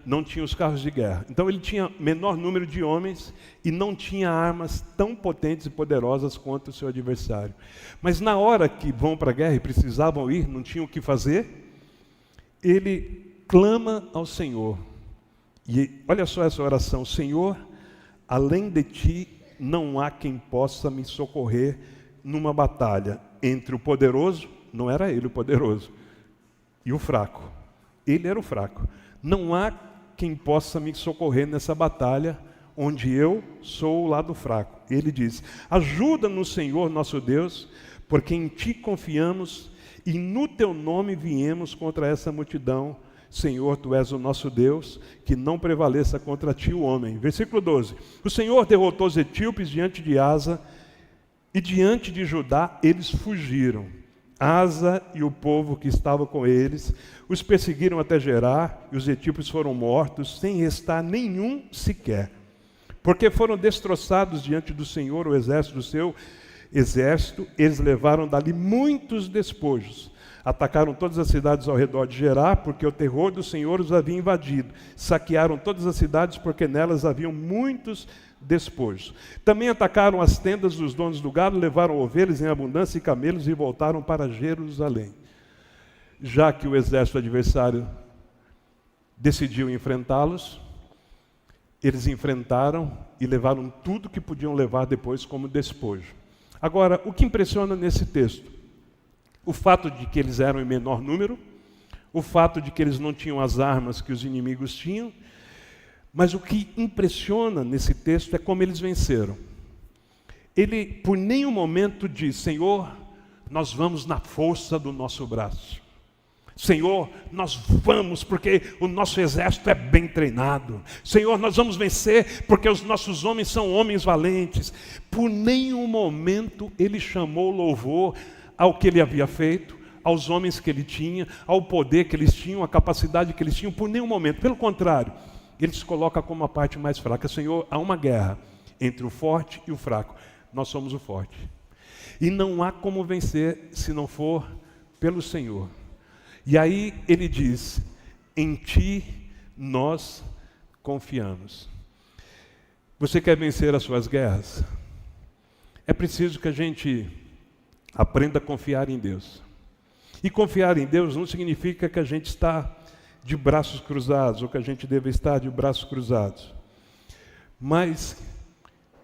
não tinha os carros de guerra. Então ele tinha menor número de homens e não tinha armas tão potentes e poderosas quanto o seu adversário. Mas na hora que vão para a guerra e precisavam ir, não tinham o que fazer, ele clama ao Senhor. E olha só essa oração: Senhor, além de ti não há quem possa me socorrer numa batalha entre o poderoso, não era ele o poderoso, e o fraco. Ele era o fraco. Não há quem possa me socorrer nessa batalha onde eu sou o lado fraco. Ele diz: ajuda-nos, Senhor nosso Deus, porque em ti confiamos e no teu nome viemos contra essa multidão. Senhor, tu és o nosso Deus, que não prevaleça contra ti o homem. Versículo 12. O Senhor derrotou os etíopes diante de Asa, e diante de Judá eles fugiram. Asa e o povo que estava com eles os perseguiram até Gerar, e os etíopes foram mortos, sem restar nenhum sequer. Porque foram destroçados diante do Senhor o exército do seu exército, eles levaram dali muitos despojos. Atacaram todas as cidades ao redor de Gerar, porque o terror do Senhor os havia invadido. Saquearam todas as cidades, porque nelas haviam muitos despojos. Também atacaram as tendas dos donos do gado, levaram ovelhas em abundância e camelos e voltaram para Jerusalém. Já que o exército adversário decidiu enfrentá-los, eles enfrentaram e levaram tudo que podiam levar depois como despojo. Agora, o que impressiona nesse texto? O fato de que eles eram em menor número, o fato de que eles não tinham as armas que os inimigos tinham, mas o que impressiona nesse texto é como eles venceram. ele por nenhum momento diz: Senhor, nós vamos na força do nosso braço. Senhor, nós vamos porque o nosso exército é bem treinado. Senhor, nós vamos vencer porque os nossos homens são homens valentes. Por nenhum momento ele chamou louvor ao que ele havia feito, aos homens que ele tinha, ao poder que eles tinham, à capacidade que eles tinham, por nenhum momento. Pelo contrário, ele se coloca como a parte mais fraca. Senhor, há uma guerra entre o forte e o fraco. Nós somos o forte. E não há como vencer se não for pelo Senhor. E aí ele diz: em ti nós confiamos. Você quer vencer as suas guerras? É preciso que a gente aprenda a confiar em Deus. E confiar em Deus não significa que a gente está de braços cruzados, ou que a gente deve estar de braços cruzados. Mas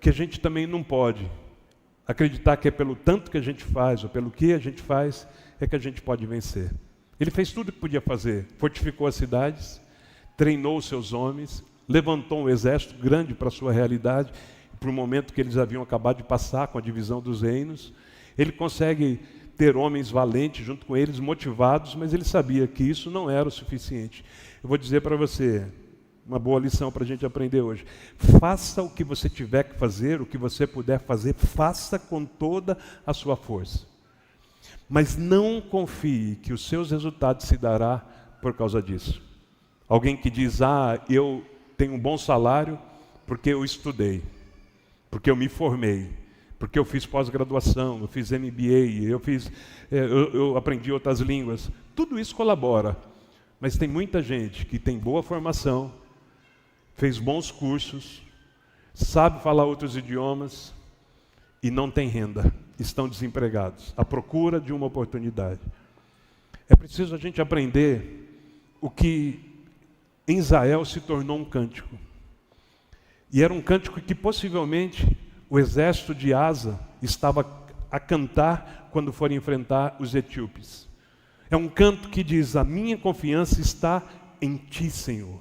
que a gente também não pode acreditar que é pelo tanto que a gente faz, ou pelo que a gente faz, é que a gente pode vencer. Ele fez tudo o que podia fazer. Fortificou as cidades, treinou os seus homens, levantou um exército grande para a sua realidade, para o momento que eles haviam acabado de passar com a divisão dos reinos. Ele consegue ter homens valentes junto com eles, motivados, mas ele sabia que isso não era o suficiente. Eu vou dizer para você, uma boa lição para a gente aprender hoje: faça o que você tiver que fazer, o que você puder fazer, faça com toda a sua força. Mas não confie que os seus resultados se dará por causa disso. Alguém que diz: eu tenho um bom salário porque eu estudei, porque eu me formei, porque eu fiz pós-graduação, eu fiz MBA, eu aprendi outras línguas. Tudo isso colabora. Mas tem muita gente que tem boa formação, fez bons cursos, sabe falar outros idiomas e não tem renda. Estão desempregados, à procura de uma oportunidade. É preciso a gente aprender o que em Israel se tornou um cântico. E era um cântico que possivelmente o exército de Asa estava a cantar quando for enfrentar os etíopes. É um canto que diz: a minha confiança está em ti, Senhor.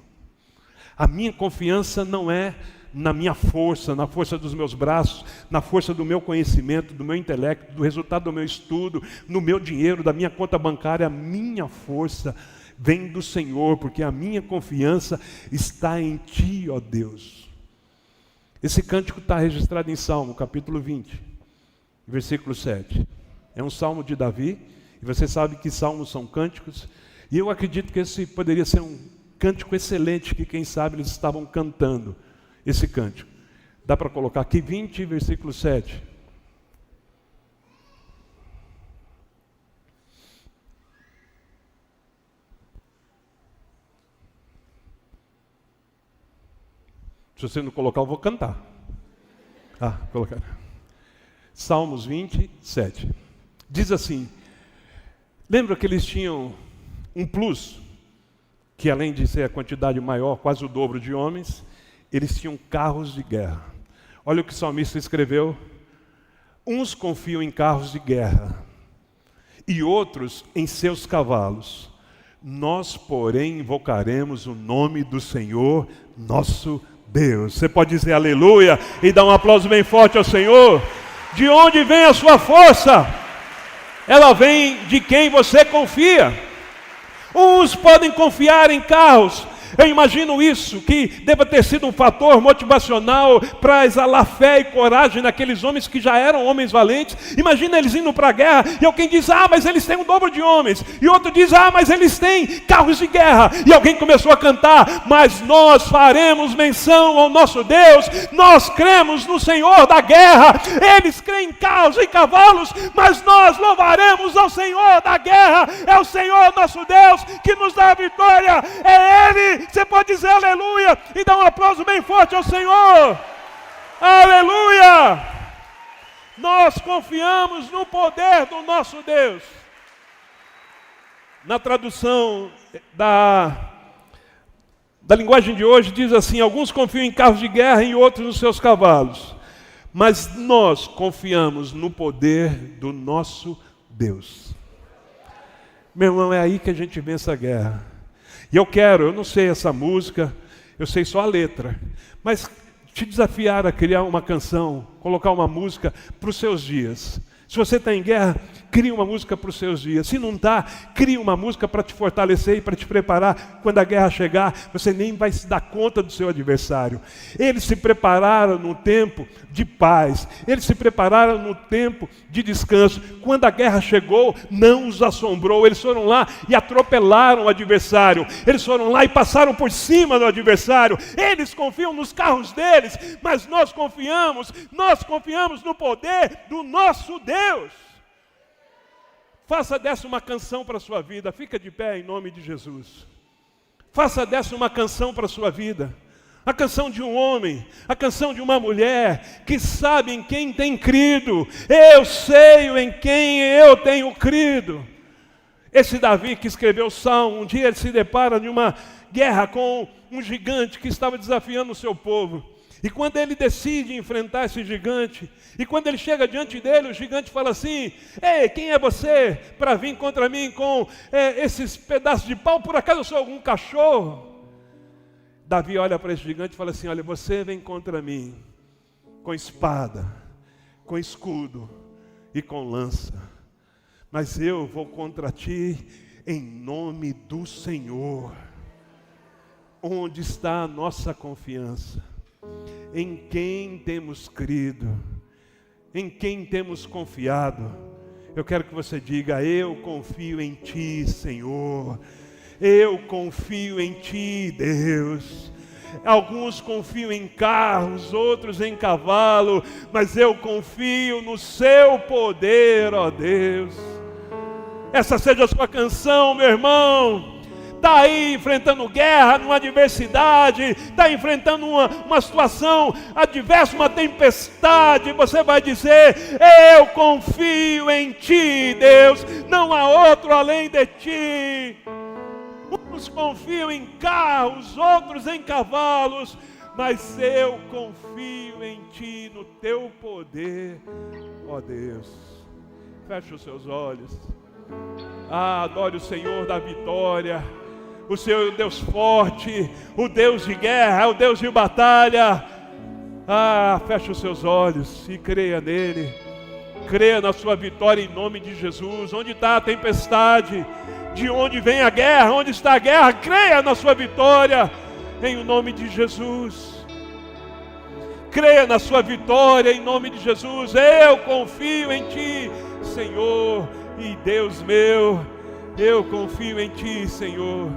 A minha confiança não é na minha força, na força dos meus braços, na força do meu conhecimento, do meu intelecto, do resultado do meu estudo, no meu dinheiro, da minha conta bancária. A minha força vem do Senhor, porque a minha confiança está em ti, ó Deus. Esse cântico está registrado em Salmo, capítulo 20, versículo 7. É um salmo de Davi, e você sabe que salmos são cânticos, e eu acredito que esse poderia ser um cântico excelente, que quem sabe eles estavam cantando esse cântico. Dá para colocar aqui 20, versículo 7. Se você não colocar, eu vou cantar. Colocar. Salmos 27. Diz assim: lembra que eles tinham um plus, que além de ser a quantidade maior, quase o dobro de homens, eles tinham carros de guerra. Olha o que o salmista escreveu: uns confiam em carros de guerra e outros em seus cavalos. Nós, porém, invocaremos o nome do Senhor, nosso Deus. Você pode dizer aleluia e dar um aplauso bem forte ao Senhor? De onde vem a sua força? Ela vem de quem você confia. Uns podem confiar em carros. Eu imagino isso, que deva ter sido um fator motivacional para exalar fé e coragem naqueles homens que já eram homens valentes. Imagina eles indo para a guerra e alguém diz: mas eles têm um dobro de homens. E outro diz: mas eles têm carros de guerra. E alguém começou a cantar: mas nós faremos menção ao nosso Deus, nós cremos no Senhor da guerra. Eles creem em carros e cavalos, mas nós louvaremos ao Senhor da guerra. É o Senhor nosso Deus que nos dá a vitória, é Ele. Você pode dizer aleluia e dar um aplauso bem forte ao Senhor. Aleluia! Nós confiamos no poder do nosso Deus. Na tradução da linguagem de hoje diz assim: alguns confiam em carros de guerra e outros nos seus cavalos. Mas nós confiamos no poder do nosso Deus. Meu irmão, é aí que a gente vence a guerra. E eu não sei essa música, eu sei só a letra, mas te desafiar a criar uma canção, colocar uma música para os seus dias. Se você está em guerra, crie uma música para os seus dias. Se não está, crie uma música para te fortalecer e para te preparar. Quando a guerra chegar, você nem vai se dar conta do seu adversário. Eles se prepararam no tempo de paz. Eles se prepararam no tempo de descanso. Quando a guerra chegou, não os assombrou. Eles foram lá e atropelaram o adversário. Eles foram lá e passaram por cima do adversário. Eles confiam nos carros deles, mas nós confiamos no poder do nosso Deus. Faça dessa uma canção para a sua vida. Fica de pé em nome de Jesus. Faça dessa uma canção para a sua vida. A canção de um homem, a canção de uma mulher que sabe em quem tem crido. Eu sei em quem eu tenho crido. Esse Davi que escreveu o Salmo, um dia ele se depara de uma guerra com um gigante que estava desafiando o seu povo. E quando ele decide enfrentar esse gigante, e quando ele chega diante dele, o gigante fala assim: ei, quem é você para vir contra mim com esses pedaços de pau? Por acaso eu sou algum cachorro? Davi olha para esse gigante e fala assim: olha, você vem contra mim com espada, com escudo e com lança, mas eu vou contra ti em nome do Senhor. Onde está a nossa confiança? Em quem temos crido? Em quem temos confiado? Eu quero que você diga: eu confio em ti, Senhor. Eu confio em ti, Deus. Alguns confiam em carros, outros em cavalo, mas eu confio no seu poder, ó Deus. Essa seja a sua canção, meu irmão. Está aí enfrentando guerra, numa adversidade, está enfrentando uma situação adversa, uma tempestade. Você vai dizer: eu confio em ti, Deus, não há outro além de ti. Uns confiam em carros, outros em cavalos, mas eu confio em ti, no teu poder, ó Deus. Feche os seus olhos. Adore o Senhor da vitória. O Senhor é o Deus forte, o Deus de guerra, o Deus de batalha. Feche os seus olhos e creia nele. Creia na sua vitória em nome de Jesus. Onde está a tempestade? De onde vem a guerra? Onde está a guerra? Creia na sua vitória em nome de Jesus. Creia na sua vitória em nome de Jesus. Eu confio em ti, Senhor e Deus meu. Eu confio em ti, Senhor.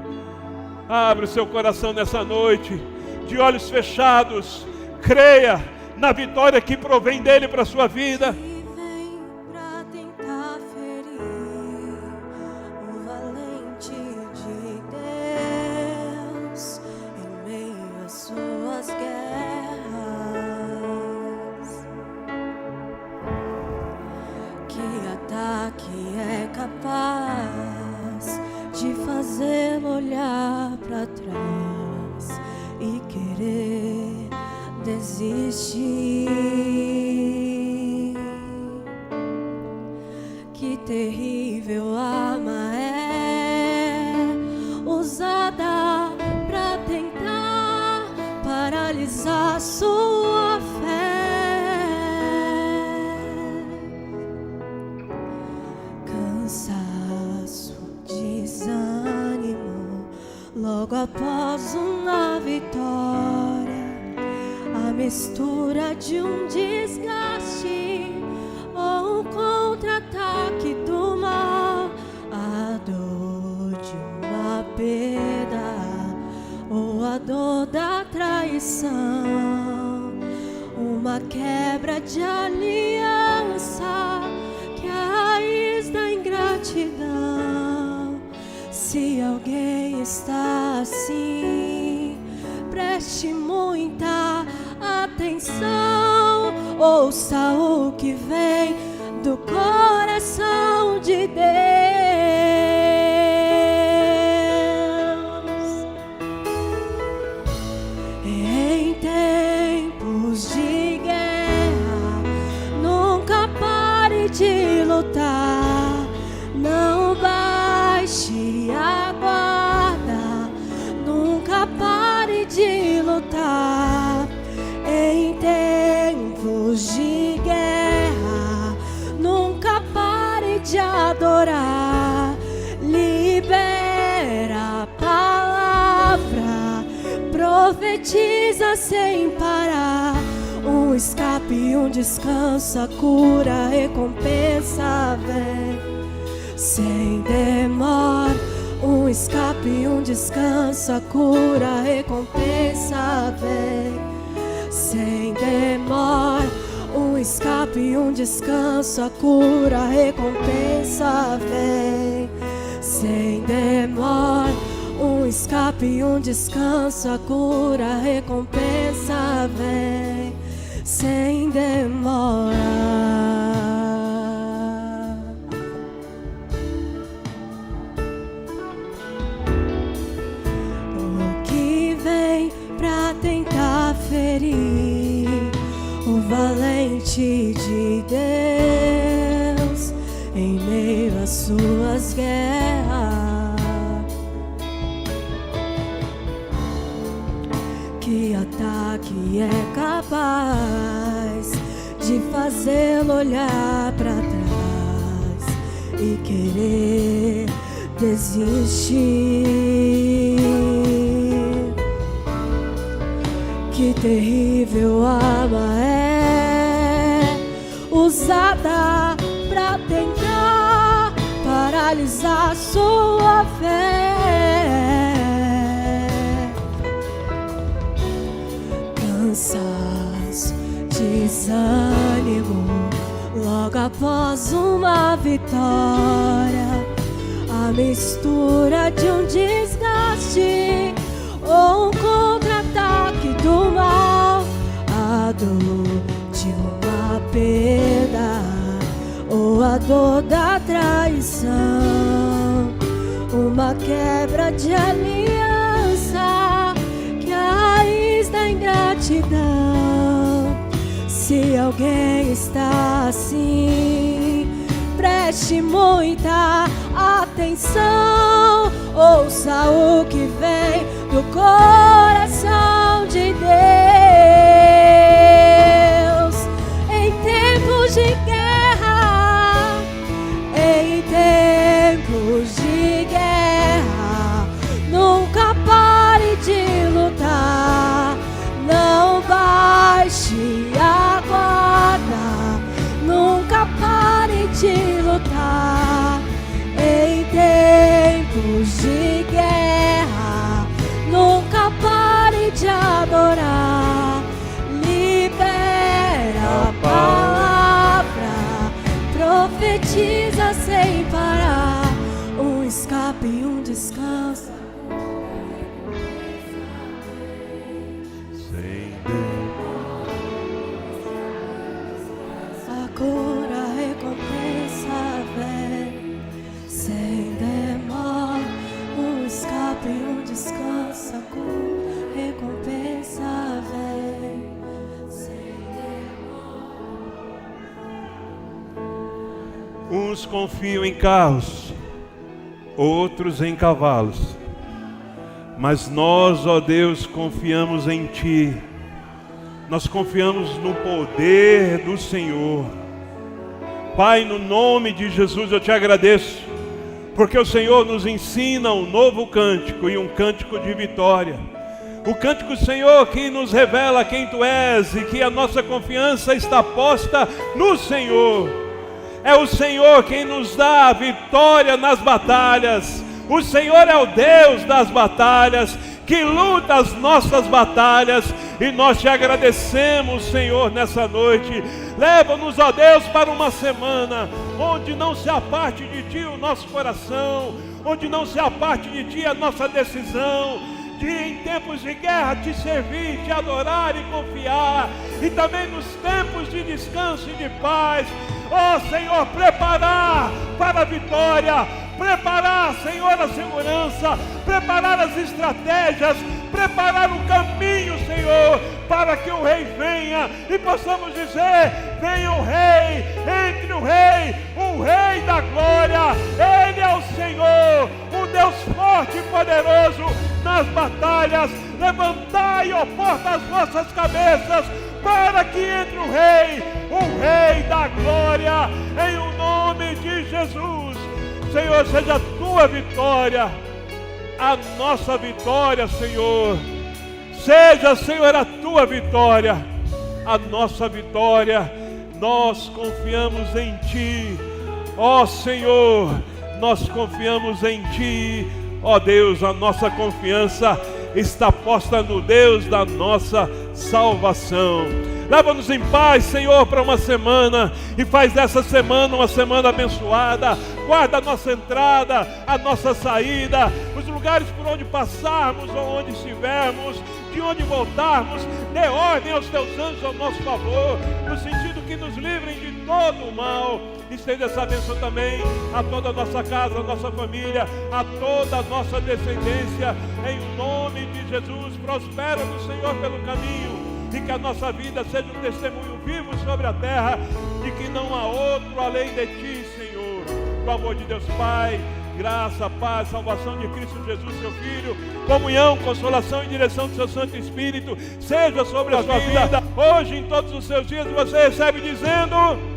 Abre o seu coração nessa noite, de olhos fechados. Creia na vitória que provém dele para a sua vida. Vem pra tentar ferir o valente de Deus em meio às suas guerras. Que ataque é capaz de fazê-lo olhar para trás e querer desistir. Que terrível arma é usada para tentar paralisar sua fé. Cansaço, desânimo, logo após uma vitória, a mistura de um desgaste ou um contra-ataque do mal, a dor de uma perda ou a dor da traição, uma quebra de aliança que é a raiz da ingratidão. Se alguém está assim, preste muita atenção, ouça o que vem do coração de Deus. Em tempos de guerra, nunca pare de lutar, não baixe a guarda, nunca pare de lutar. Em adorar. Libera a palavra, profetiza sem parar. Um escape, um descanso, a cura, a recompensa vem sem demora. Um escape, um descanso, a cura, a recompensa vem sem demora. Um escape, um descanso, a cura, a recompensa vem sem demora. Um escape, um descanso, a cura, a recompensa vem sem demora. O que vem pra tentar ferir o valente de Deus em meio às suas guerras? Que ataque é capaz de fazê-lo olhar para trás e querer desistir? Que terrível arma é usada para tentar paralisar sua fé. Cansaço, desânimo, logo após uma vitória, a mistura de um desgaste ou um contra-ataque do mal, a dor de uma perda ou a dor da traição, uma quebra de aliança que é a raiz da ingratidão. Se alguém está assim, preste muita atenção, ouça o que vem do coração de Deus. Em tempos de guerra, em tempos de guerra, nunca pare de lutar, não baixe a guarda, nunca pare de lutar. Em tempos de guerra, nunca pare de adorar. Libera a palavra, profetiza sem parar. Um escape, um descanso. A cura, a recompensa vem sem demora. Um escape, um descanso, a cura, a recompensa vem sem demora. Uns confiam em carros, outros em cavalos, mas nós, ó Deus, confiamos em Ti. Nós confiamos no poder do Senhor. Pai, no nome de Jesus eu Te agradeço, porque o Senhor nos ensina um novo cântico e um cântico de vitória. O cântico, Senhor, que nos revela quem Tu és e que a nossa confiança está posta no Senhor. É o Senhor quem nos dá a vitória nas batalhas. O Senhor é o Deus das batalhas, que luta as nossas batalhas, e nós Te agradecemos, Senhor, nessa noite. Leva-nos, ó Deus, para uma semana onde não se aparte de Ti o nosso coração, onde não se aparte de Ti a nossa decisão de, em tempos de guerra, Te servir, Te adorar e confiar, e também nos tempos de descanso e de paz, ó Senhor, preparar para a vitória, preparar, Senhor, a segurança, preparar as estratégias, preparar o caminho, Senhor, para que o Rei venha e possamos dizer: venha o Rei, entre o Rei da glória. Ele é o Senhor, o Deus forte e poderoso nas batalhas. Levantai, ó porta, as vossas cabeças, para que entre o Rei da glória, em o nome de Jesus. Senhor, seja a tua vitória, a nossa vitória, Senhor. Seja, Senhor, a tua vitória, a nossa vitória. Nós confiamos em Ti, ó Senhor, nós confiamos em Ti, ó Deus. A nossa confiança está posta no Deus da nossa salvação. Leva-nos em paz, Senhor, para uma semana, e faz dessa semana uma semana abençoada. Guarda a nossa entrada, a nossa saída, os lugares por onde passarmos ou onde estivermos, de onde voltarmos. Dê ordem aos teus anjos ao nosso favor, no sentido que nos livrem de todo o mal. Estenda essa bênção também a toda a nossa casa, a nossa família, a toda a nossa descendência, em nome de Jesus. Prospera-nos, Senhor, pelo caminho, e que a nossa vida seja um testemunho vivo sobre a terra, de que não há outro além de Ti, Senhor. Com o amor de Deus Pai, graça, paz, salvação de Cristo Jesus, Seu Filho, comunhão, consolação e direção do Seu Santo Espírito, seja sobre a sua vida, hoje, em todos os seus dias. Você recebe dizendo...